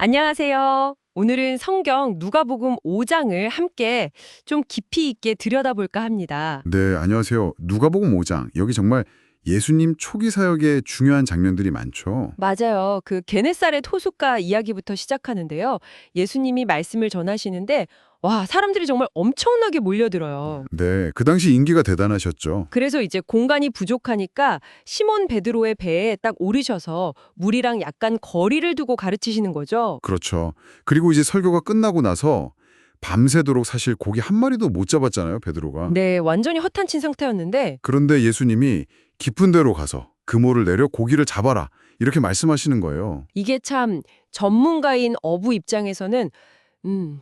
안녕하세요. 오늘은 성경 누가복음 5장을 함께 좀 깊이 있게 들여다볼까 합니다. 네, 안녕하세요. 누가복음 5장. 여기 정말 예수님 초기 사역의 중요한 장면들이 많죠. 맞아요. 그 게네사렛 호숫가 이야기부터 시작하는데요. 예수님이 말씀을 전하시는데 와, 사람들이 정말 엄청나게 몰려들어요. 네, 그 당시 인기가 대단하셨죠. 그래서 이제 공간이 부족하니까 시몬 베드로의 배에 딱 오르셔서 물이랑 약간 거리를 두고 가르치시는 거죠. 그렇죠. 그리고 이제 설교가 끝나고 나서 밤새도록 사실 고기 한 마리도 못 잡았잖아요, 베드로가. 네, 완전히 허탄친 상태였는데 그런데 예수님이 깊은 데로 가서 그물을 내려 고기를 잡아라. 이렇게 말씀하시는 거예요. 이게 참 전문가인 어부 입장에서는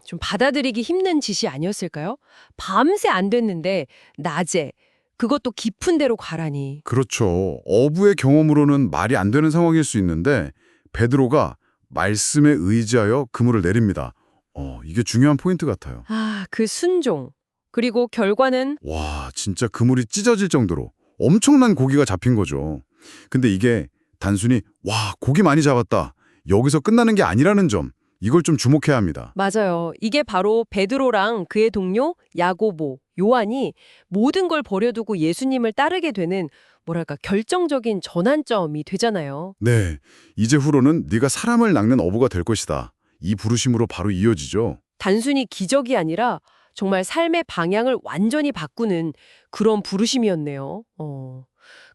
좀 받아들이기 힘든 짓이 아니었을까요? 밤새 안 됐는데 낮에 그것도 깊은 데로 가라니. 그렇죠. 어부의 경험으로는 말이 안 되는 상황일 수 있는데 베드로가 말씀에 의지하여 그물을 내립니다. 이게 중요한 포인트 같아요. 아, 그 순종. 그리고 결과는 와, 진짜 그물이 찢어질 정도로 엄청난 고기가 잡힌 거죠. 근데 이게 단순히 와, 고기 많이 잡았다. 여기서 끝나는 게 아니라는 점, 이걸 좀 주목해야 합니다. 맞아요. 이게 바로 베드로랑 그의 동료 야고보, 요한이 모든 걸 버려두고 예수님을 따르게 되는 뭐랄까 결정적인 전환점이 되잖아요. 네, 이제 후로는 네가 사람을 낚는 어부가 될 것이다. 이 부르심으로 바로 이어지죠. 단순히 기적이 아니라 정말 삶의 방향을 완전히 바꾸는 그런 부르심이었네요.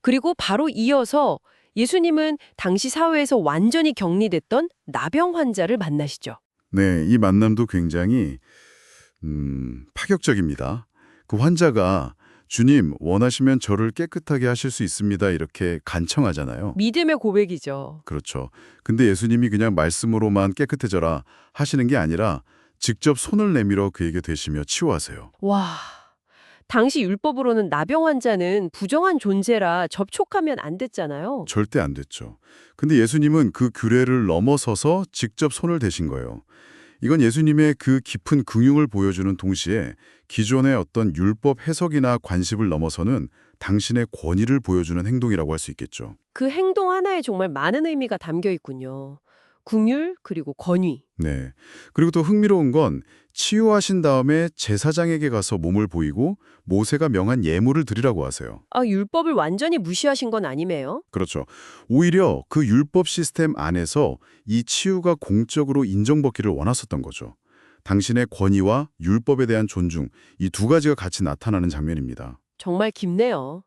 그리고 바로 이어서 예수님은 당시 사회에서 완전히 격리됐던 나병 환자를 만나시죠. 네, 이 만남도 굉장히 파격적입니다. 그 환자가 주님, 원하시면 저를 깨끗하게 하실 수 있습니다. 이렇게 간청하잖아요. 믿음의 고백이죠. 그렇죠. 근데 예수님이 그냥 말씀으로만 깨끗해져라 하시는 게 아니라 직접 손을 내밀어 그에게 대시며 치유하세요. 와, 당시 율법으로는 나병 환자는 부정한 존재라 접촉하면 안 됐잖아요. 절대 안 됐죠. 근데 예수님은 그 규례를 넘어서서 직접 손을 대신 거예요. 이건 예수님의 그 깊은 긍휼을 보여주는 동시에 기존의 어떤 율법 해석이나 관습을 넘어서는 당신의 권위를 보여주는 행동이라고 할 수 있겠죠. 그 행동 하나에 정말 많은 의미가 담겨 있군요. 긍휼 그리고 권위. 네. 그리고 또 흥미로운 건 치유하신 다음에 제사장에게 가서 몸을 보이고 모세가 명한 예물을 드리라고 하세요. 아, 율법을 완전히 무시하신 건 아니네요. 그렇죠. 오히려 그 율법 시스템 안에서 이 치유가 공적으로 인정받기를 원하셨던 거죠. 당신의 권위와 율법에 대한 존중, 이 두 가지가 같이 나타나는 장면입니다. 정말 깊네요.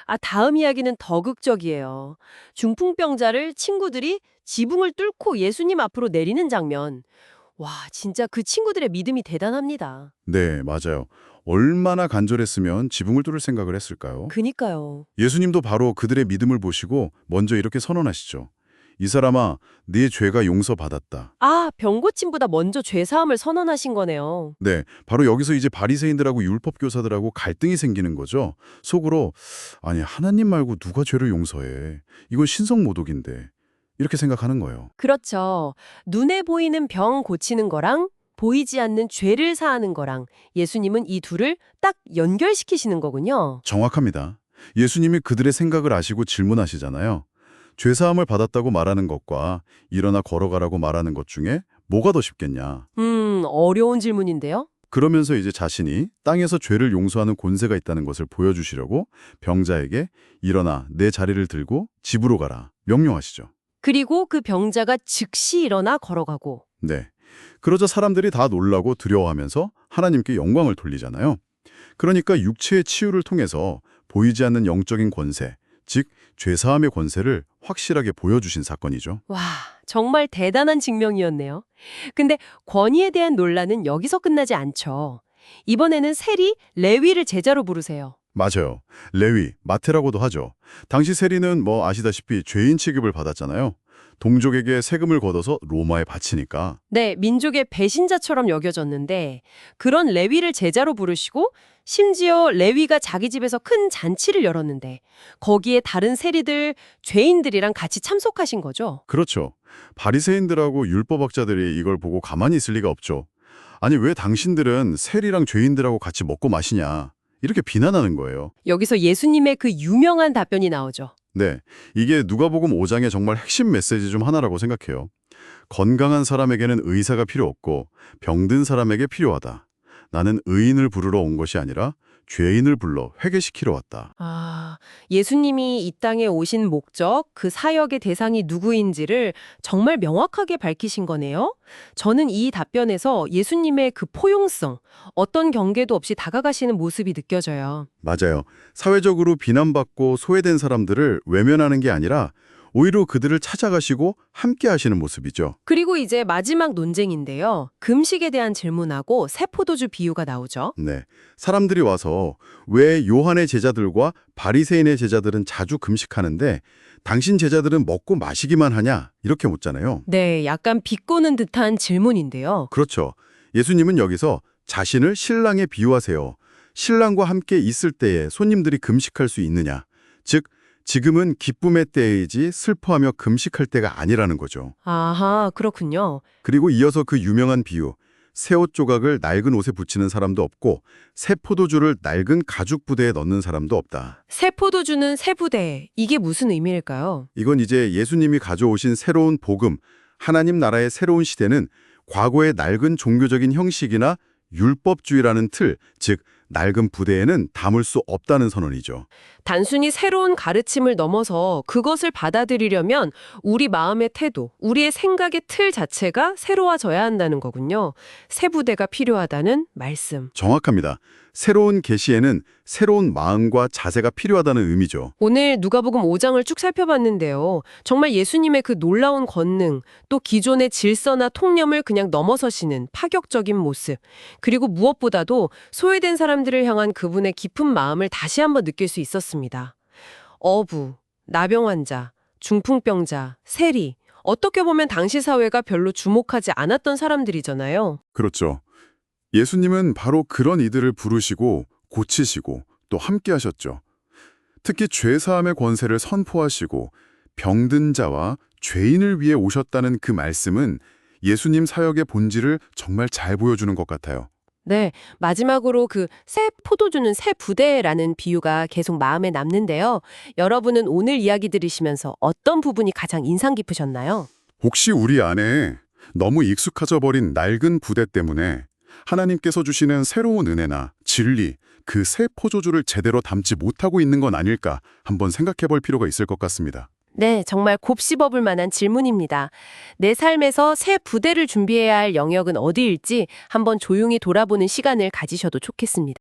아, 다음 이야기는 더 극적이에요. 중풍병자를 친구들이 지붕을 뚫고 예수님 앞으로 내리는 장면. 와, 진짜 그 친구들의 믿음이 대단합니다. 네, 맞아요. 얼마나 간절했으면 지붕을 뚫을 생각을 했을까요? 그니까요. 예수님도 바로 그들의 믿음을 보시고 먼저 이렇게 선언하시죠. 이 사람아, 네 죄가 용서받았다. 아, 병고침보다 먼저 죄사함을 선언하신 거네요. 네, 바로 여기서 이제 바리새인들하고 율법 교사들하고 갈등이 생기는 거죠. 속으로 아니 하나님 말고 누가 죄를 용서해? 이건 신성모독인데. 이렇게 생각하는 거예요. 그렇죠. 눈에 보이는 병 고치는 거랑 보이지 않는 죄를 사하는 거랑 예수님은 이 둘을 딱 연결시키시는 거군요. 정확합니다. 예수님이 그들의 생각을 아시고 질문하시잖아요. 죄사함을 받았다고 말하는 것과 일어나 걸어가라고 말하는 것 중에 뭐가 더 쉽겠냐? 어려운 질문인데요. 그러면서 이제 자신이 땅에서 죄를 용서하는 권세가 있다는 것을 보여주시려고 병자에게 일어나 내 자리를 들고 집으로 가라 명령하시죠. 그리고 그 병자가 즉시 일어나 걸어가고. 네. 그러자 사람들이 다 놀라고 두려워하면서 하나님께 영광을 돌리잖아요. 그러니까 육체의 치유를 통해서 보이지 않는 영적인 권세, 즉 죄사함의 권세를 확실하게 보여주신 사건이죠. 와, 정말 대단한 증명이었네요. 근데 권위에 대한 논란은 여기서 끝나지 않죠. 이번에는 세리 레위를 제자로 부르세요. 맞아요. 레위, 마태라고도 하죠. 당시 세리는 뭐 아시다시피 죄인 취급을 받았잖아요. 동족에게 세금을 걷어서 로마에 바치니까. 네, 민족의 배신자처럼 여겨졌는데 그런 레위를 제자로 부르시고 심지어 레위가 자기 집에서 큰 잔치를 열었는데 거기에 다른 세리들, 죄인들이랑 같이 참석하신 거죠. 그렇죠. 바리새인들하고 율법학자들이 이걸 보고 가만히 있을 리가 없죠. 아니 왜 당신들은 세리랑 죄인들하고 같이 먹고 마시냐. 이렇게 비난하는 거예요. 여기서 예수님의 그 유명한 답변이 나오죠. 네, 이게 누가복음 5장의 정말 핵심 메시지 중 하나라고 생각해요. 건강한 사람에게는 의사가 필요 없고 병든 사람에게 필요하다. 나는 의인을 부르러 온 것이 아니라 죄인을 불러 회개시키러 왔다. 아, 예수님이 이 땅에 오신 목적, 그 사역의 대상이 누구인지를 정말 명확하게 밝히신 거네요. 저는 이 답변에서 예수님의 그 포용성, 어떤 경계도 없이 다가가시는 모습이 느껴져요. 맞아요. 사회적으로 비난받고 소외된 사람들을 외면하는 게 아니라 오히려 그들을 찾아가시고 함께 하시는 모습이죠. 그리고 이제 마지막 논쟁인데요. 금식에 대한 질문하고 새 포도주 비유가 나오죠. 네. 사람들이 와서 왜 요한의 제자들과 바리새인의 제자들은 자주 금식하는데 당신 제자들은 먹고 마시기만 하냐? 이렇게 묻잖아요. 네, 약간 비꼬는 듯한 질문인데요. 그렇죠. 예수님은 여기서 자신을 신랑에 비유하세요. 신랑과 함께 있을 때에 손님들이 금식할 수 있느냐? 즉, 지금은 기쁨의 때이지 슬퍼하며 금식할 때가 아니라는 거죠. 아하, 그렇군요. 그리고 이어서 그 유명한 비유, 새 옷 조각을 낡은 옷에 붙이는 사람도 없고 새 포도주를 낡은 가죽 부대에 넣는 사람도 없다. 새 포도주는 새 부대. 이게 무슨 의미일까요? 이건 이제 예수님이 가져오신 새로운 복음, 하나님 나라의 새로운 시대는 과거의 낡은 종교적인 형식이나 율법주의라는 틀, 즉 낡은 부대에는 담을 수 없다는 선언이죠. 단순히 새로운 가르침을 넘어서 그것을 받아들이려면 우리 마음의 태도, 우리의 생각의 틀 자체가 새로워져야 한다는 거군요. 새 부대가 필요하다는 말씀. 정확합니다. 새로운 계시에는 새로운 마음과 자세가 필요하다는 의미죠. 오늘 누가복음 5장을 쭉 살펴봤는데요. 정말 예수님의 그 놀라운 권능, 또 기존의 질서나 통념을 그냥 넘어서시는 파격적인 모습, 그리고 무엇보다도 소외된 사람들을 향한 그분의 깊은 마음을 다시 한번 느낄 수 있었습니다. 어부, 나병 환자, 중풍병자, 세리, 어떻게 보면 당시 사회가 별로 주목하지 않았던 사람들이잖아요. 그렇죠. 예수님은 바로 그런 이들을 부르시고 고치시고 또 함께 하셨죠. 특히 죄사함의 권세를 선포하시고 병든 자와 죄인을 위해 오셨다는 그 말씀은 예수님 사역의 본질을 정말 잘 보여주는 것 같아요. 네, 마지막으로 그 새 포도주는 새 부대라는 비유가 계속 마음에 남는데요. 여러분은 오늘 이야기 들으시면서 어떤 부분이 가장 인상 깊으셨나요? 혹시 우리 안에 너무 익숙해져 버린 낡은 부대 때문에 하나님께서 주시는 새로운 은혜나 진리, 그 새 포도주를 제대로 담지 못하고 있는 건 아닐까 한번 생각해 볼 필요가 있을 것 같습니다. 네, 정말 곱씹어볼 만한 질문입니다. 내 삶에서 새 부대를 준비해야 할 영역은 어디일지 한번 조용히 돌아보는 시간을 가지셔도 좋겠습니다.